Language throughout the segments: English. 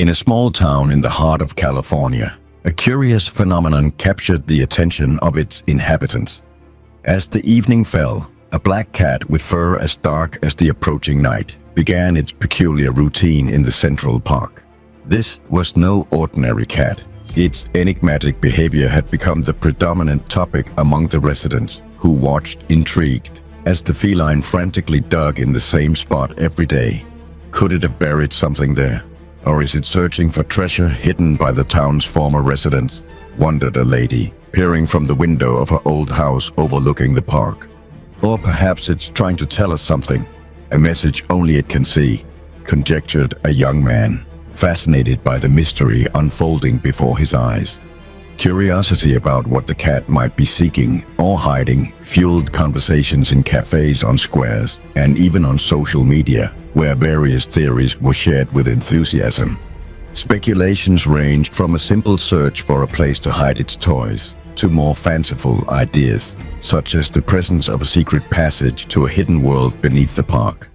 In a small town in the heart of California, a curious phenomenon captured the attention of its inhabitants. As the evening fell, a black cat with fur as dark as the approaching night began its peculiar routine in the Central Park. This was no ordinary cat. Its enigmatic behavior had become the predominant topic among the residents, who watched intrigued as the feline frantically dug in the same spot every day. Could it have buried something there? Or is it searching for treasure hidden by the town's former residents? Wondered a lady, peering from the window of her old house overlooking the park. Or perhaps it's trying to tell us something, a message only it can see, conjectured a young man, fascinated by the mystery unfolding before his eyes. Curiosity about what the cat might be seeking or hiding fueled conversations in cafes, on squares, and even on social media, where various theories were shared with enthusiasm. Speculations ranged from a simple search for a place to hide its toys to more fanciful ideas, such as the presence of a secret passage to a hidden world beneath the park.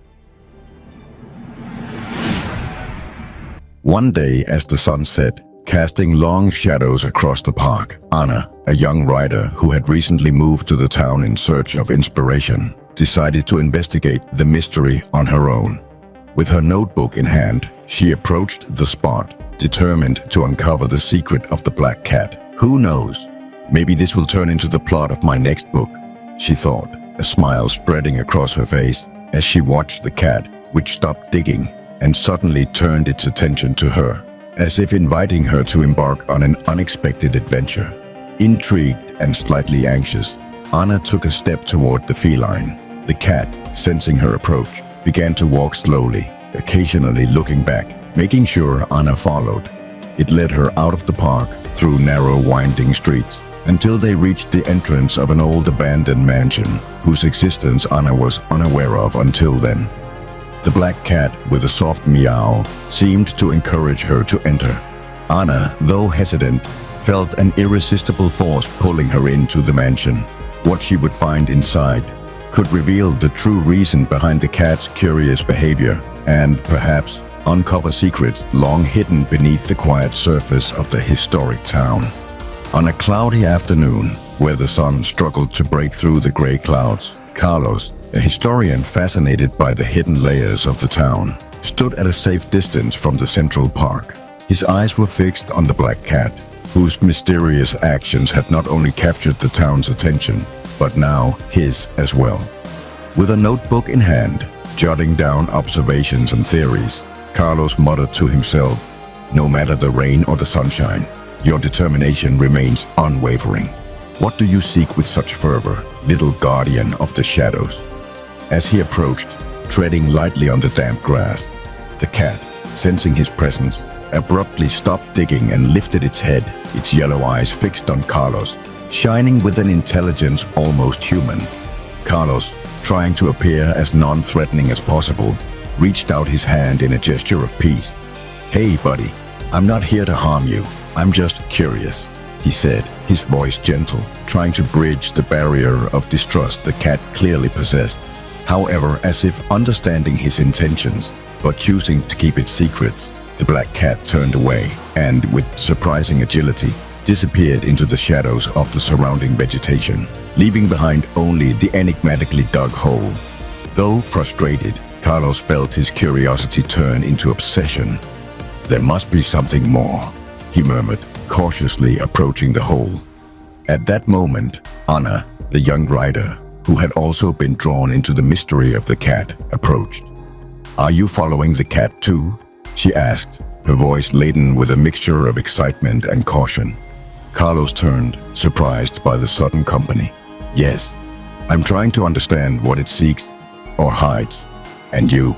One day, as the sun set, casting long shadows across the park, Anna, a young writer who had recently moved to the town in search of inspiration, decided to investigate the mystery on her own. With her notebook in hand, she approached the spot, determined to uncover the secret of the black cat. Who knows? Maybe this will turn into the plot of my next book, she thought, a smile spreading across her face as she watched the cat, which stopped digging and suddenly turned its attention to her, as if inviting her to embark on an unexpected adventure. Intrigued and slightly anxious, Anna took a step toward the feline. The cat, sensing her approach, began to walk slowly, occasionally looking back, making sure Anna followed. It led her out of the park, through narrow winding streets, until they reached the entrance of an old abandoned mansion, whose existence Anna was unaware of until then. The black cat, with a soft meow, seemed to encourage her to enter. Anna, though hesitant, felt an irresistible force pulling her into the mansion. What she would find inside could reveal the true reason behind the cat's curious behavior and, perhaps, uncover secrets long hidden beneath the quiet surface of the historic town. On a cloudy afternoon, where the sun struggled to break through the gray clouds, Carlos, a historian fascinated by the hidden layers of the town, stood at a safe distance from the Central Park. His eyes were fixed on the black cat, whose mysterious actions had not only captured the town's attention, but now his as well. With a notebook in hand, jotting down observations and theories, Carlos muttered to himself, "No matter the rain or the sunshine, your determination remains unwavering. What do you seek with such fervor, little guardian of the shadows?" As he approached, treading lightly on the damp grass, the cat, sensing his presence, abruptly stopped digging and lifted its head, its yellow eyes fixed on Carlos, shining with an intelligence almost human. Carlos, trying to appear as non-threatening as possible, reached out his hand in a gesture of peace. "Hey, buddy, I'm not here to harm you. I'm just curious," he said, his voice gentle, trying to bridge the barrier of distrust the cat clearly possessed. However, as if understanding his intentions, but choosing to keep it secret, the black cat turned away and, with surprising agility, disappeared into the shadows of the surrounding vegetation, leaving behind only the enigmatically dug hole. Though frustrated, Carlos felt his curiosity turn into obsession. "There must be something more," he murmured, cautiously approaching the hole. At that moment, Anna, the young writer, who had also been drawn into the mystery of the cat, approached. "Are you following the cat too?" she asked, her voice laden with a mixture of excitement and caution. Carlos turned, surprised by the sudden company. "Yes, I'm trying to understand what it seeks or hides. And you?"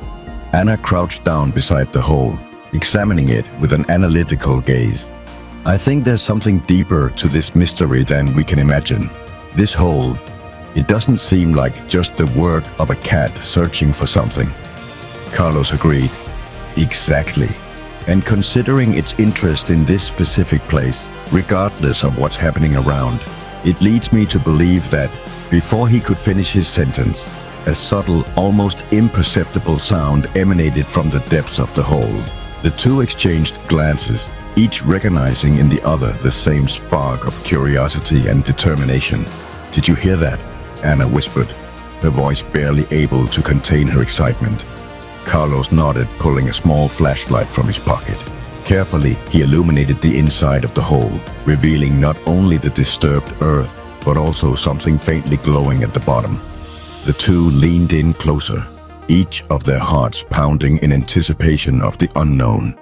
Anna crouched down beside the hole, examining it with an analytical gaze. "I think there's something deeper to this mystery than we can imagine. This hole, it doesn't seem like just the work of a cat searching for something." Carlos agreed. "Exactly. And considering its interest in this specific place, regardless of what's happening around, it leads me to believe that, before he could finish his sentence, a subtle, almost imperceptible sound emanated from the depths of the hole. The two exchanged glances, each recognizing in the other the same spark of curiosity and determination. "Did you hear that?" Anna whispered, her voice barely able to contain her excitement. Carlos nodded, pulling a small flashlight from his pocket. Carefully, he illuminated the inside of the hole, revealing not only the disturbed earth, but also something faintly glowing at the bottom. The two leaned in closer, each of their hearts pounding in anticipation of the unknown.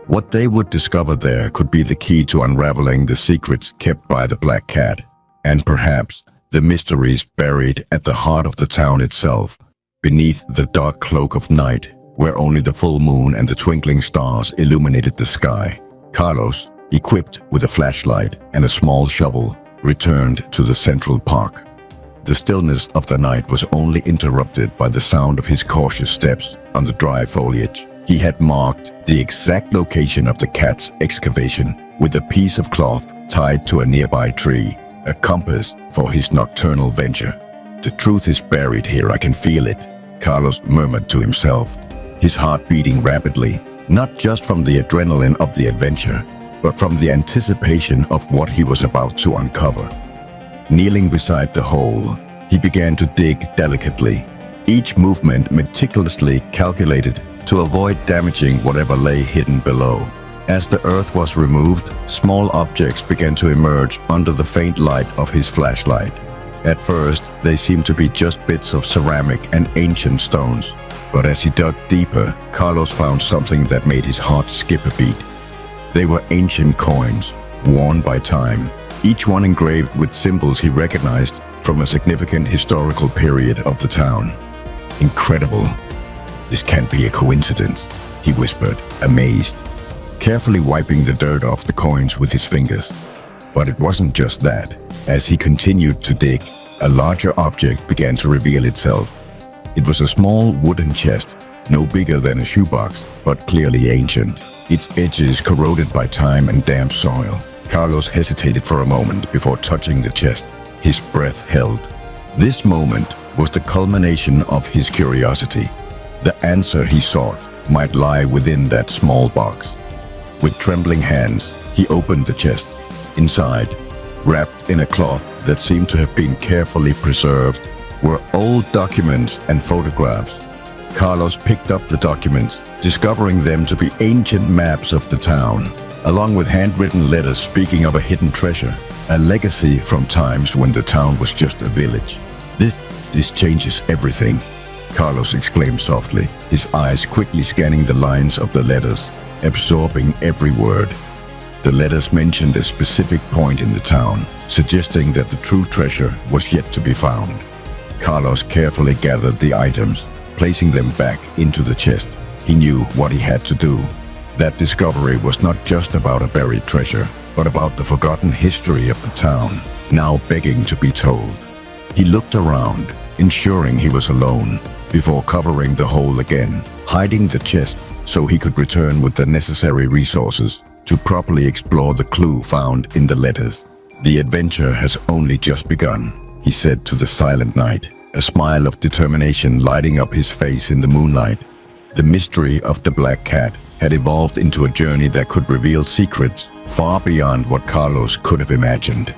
What they would discover there could be the key to unraveling the secrets kept by the Black Cat, and perhaps the mysteries buried at the heart of the town itself, beneath the dark cloak of night, where only the full moon and the twinkling stars illuminated the sky. Carlos, equipped with a flashlight and a small shovel, returned to the Central Park. The stillness of the night was only interrupted by the sound of his cautious steps on the dry foliage. He had marked the exact location of the cat's excavation with a piece of cloth tied to a nearby tree, a compass for his nocturnal venture. "The truth is buried here, I can feel it," Carlos murmured to himself, his heart beating rapidly, not just from the adrenaline of the adventure, but from the anticipation of what he was about to uncover. Kneeling beside the hole, he began to dig delicately, each movement meticulously calculated to avoid damaging whatever lay hidden below. As the earth was removed, small objects began to emerge under the faint light of his flashlight. At first, they seemed to be just bits of ceramic and ancient stones. But as he dug deeper, Carlos found something that made his heart skip a beat. They were ancient coins, worn by time, each one engraved with symbols he recognized from a significant historical period of the town. "Incredible. This can't be a coincidence," he whispered, amazed, carefully wiping the dirt off the coins with his fingers. But it wasn't just that. As he continued to dig, a larger object began to reveal itself. It was a small wooden chest, no bigger than a shoebox, but clearly ancient, its edges corroded by time and damp soil. Carlos hesitated for a moment before touching the chest, his breath held. This moment was the culmination of his curiosity. The answer he sought might lie within that small box. With trembling hands, he opened the chest. Inside, wrapped in a cloth that seemed to have been carefully preserved, were old documents and photographs. Carlos picked up the documents, discovering them to be ancient maps of the town, along with handwritten letters speaking of a hidden treasure, a legacy from times when the town was just a village. This changes everything," Carlos exclaimed softly, his eyes quickly scanning the lines of the letters, absorbing every word. The letters mentioned a specific point in the town, suggesting that the true treasure was yet to be found. Carlos carefully gathered the items, placing them back into the chest. He knew what he had to do. That discovery was not just about a buried treasure, but about the forgotten history of the town, now begging to be told. He looked around, ensuring he was alone, before covering the hole again, hiding the chest so he could return with the necessary resources to properly explore the clue found in the letters. "The adventure has only just begun," he said to the silent night, a smile of determination lighting up his face in the moonlight. The mystery of the Black Cat had evolved into a journey that could reveal secrets far beyond what Carlos could have imagined.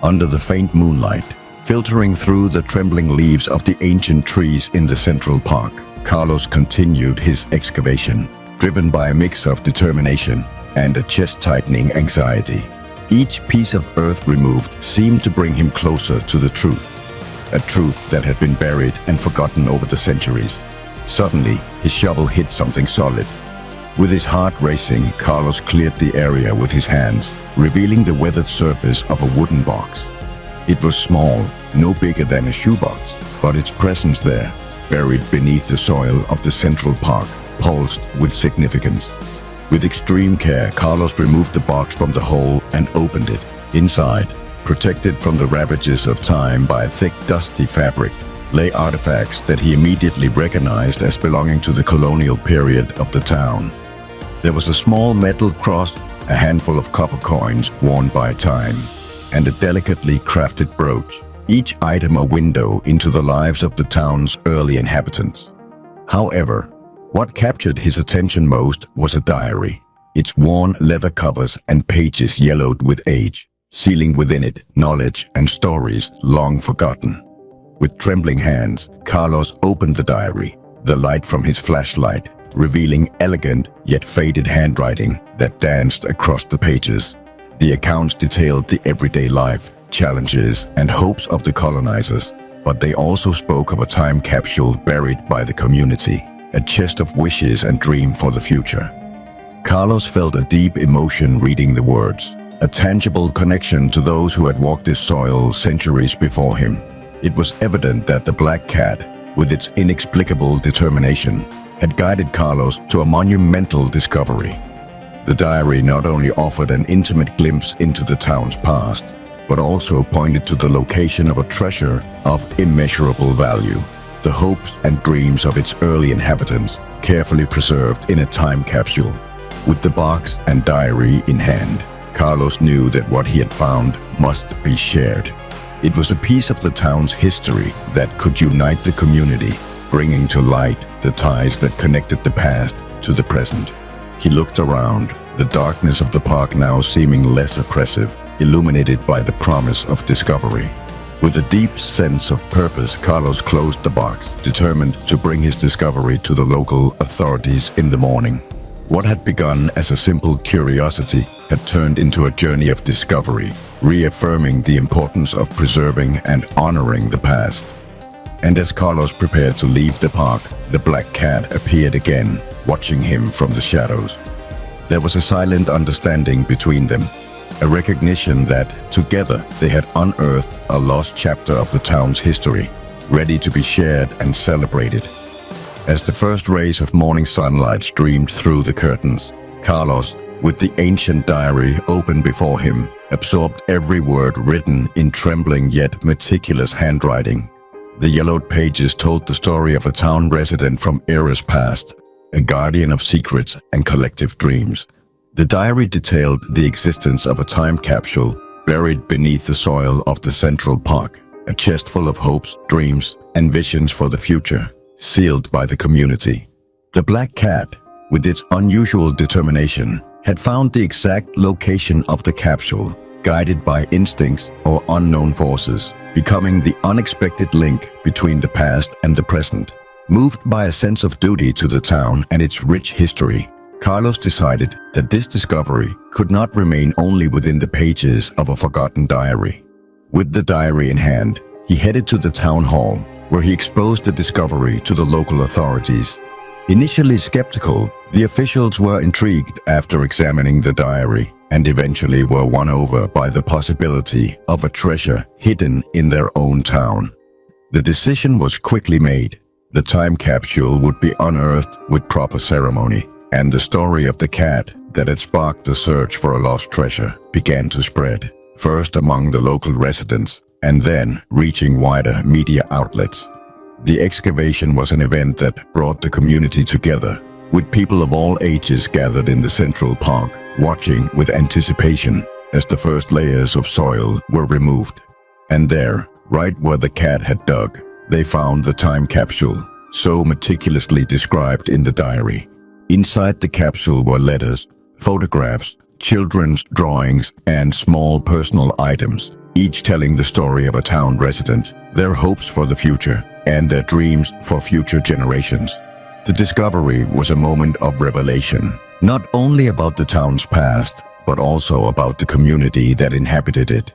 Under the faint moonlight, filtering through the trembling leaves of the ancient trees in the Central Park, Carlos continued his excavation, driven by a mix of determination and a chest-tightening anxiety. Each piece of earth removed seemed to bring him closer to the truth, a truth that had been buried and forgotten over the centuries. Suddenly, his shovel hit something solid. With his heart racing, Carlos cleared the area with his hands, revealing the weathered surface of a wooden box. It was small, no bigger than a shoebox, but its presence there, buried beneath the soil of the Central Park, pulsed with significance. With extreme care, Carlos removed the box from the hole and opened it. Inside, protected from the ravages of time by a thick, dusty fabric, lay artifacts that he immediately recognized as belonging to the colonial period of the town. There was a small metal cross, a handful of copper coins worn by time, and a delicately crafted brooch, each item a window into the lives of the town's early inhabitants. However, What captured his attention most was a diary. Its worn leather covers and pages yellowed with age, sealing within it knowledge and stories long forgotten. With trembling hands, Carlos opened the diary, the light from his flashlight revealing elegant yet faded handwriting that danced across the pages. The accounts detailed the everyday life, challenges, and hopes of the colonizers, but they also spoke of a time capsule buried by the community, a chest of wishes and dream for the future. Carlos felt a deep emotion reading the words, a tangible connection to those who had walked this soil centuries before him. It was evident that the Black Cat, with its inexplicable determination, had guided Carlos to a monumental discovery. The diary not only offered an intimate glimpse into the town's past, but also pointed to the location of a treasure of immeasurable value, the hopes and dreams of its early inhabitants, carefully preserved in a time capsule. With the box and diary in hand, Carlos knew that what he had found must be shared. It was a piece of the town's history that could unite the community, bringing to light the ties that connected the past to the present. He looked around, the darkness of the park now seeming less oppressive, illuminated by the promise of discovery. With a deep sense of purpose, Carlos closed the box, determined to bring his discovery to the local authorities in the morning. What had begun as a simple curiosity had turned into a journey of discovery, reaffirming the importance of preserving and honoring the past. And as Carlos prepared to leave the park, the Black Cat appeared again, watching him from the shadows. There was a silent understanding between them, a recognition that, together, they had unearthed a lost chapter of the town's history, ready to be shared and celebrated. As the first rays of morning sunlight streamed through the curtains, Carlos, with the ancient diary open before him, absorbed every word written in trembling yet meticulous handwriting. The yellowed pages told the story of a town resident from eras past, a guardian of secrets and collective dreams. The diary detailed the existence of a time capsule buried beneath the soil of the Central Park, a chest full of hopes, dreams, and visions for the future, sealed by the community. The Black Cat, with its unusual determination, had found the exact location of the capsule, guided by instincts or unknown forces, becoming the unexpected link between the past and the present. Moved by a sense of duty to the town and its rich history, Carlos decided that this discovery could not remain only within the pages of a forgotten diary. With the diary in hand, he headed to the town hall, where he exposed the discovery to the local authorities. Initially skeptical, the officials were intrigued after examining the diary, and eventually were won over by the possibility of a treasure hidden in their own town. The decision was quickly made. The time capsule would be unearthed with proper ceremony, and the story of the cat that had sparked the search for a lost treasure began to spread, first among the local residents, and then reaching wider media outlets. The excavation was an event that brought the community together, with people of all ages gathered in the Central Park, watching with anticipation as the first layers of soil were removed. And there, right where the cat had dug, they found the time capsule, so meticulously described in the diary. Inside the capsule were letters, photographs, children's drawings, and small personal items, each telling the story of a town resident, their hopes for the future, and their dreams for future generations. The discovery was a moment of revelation, not only about the town's past, but also about the community that inhabited it.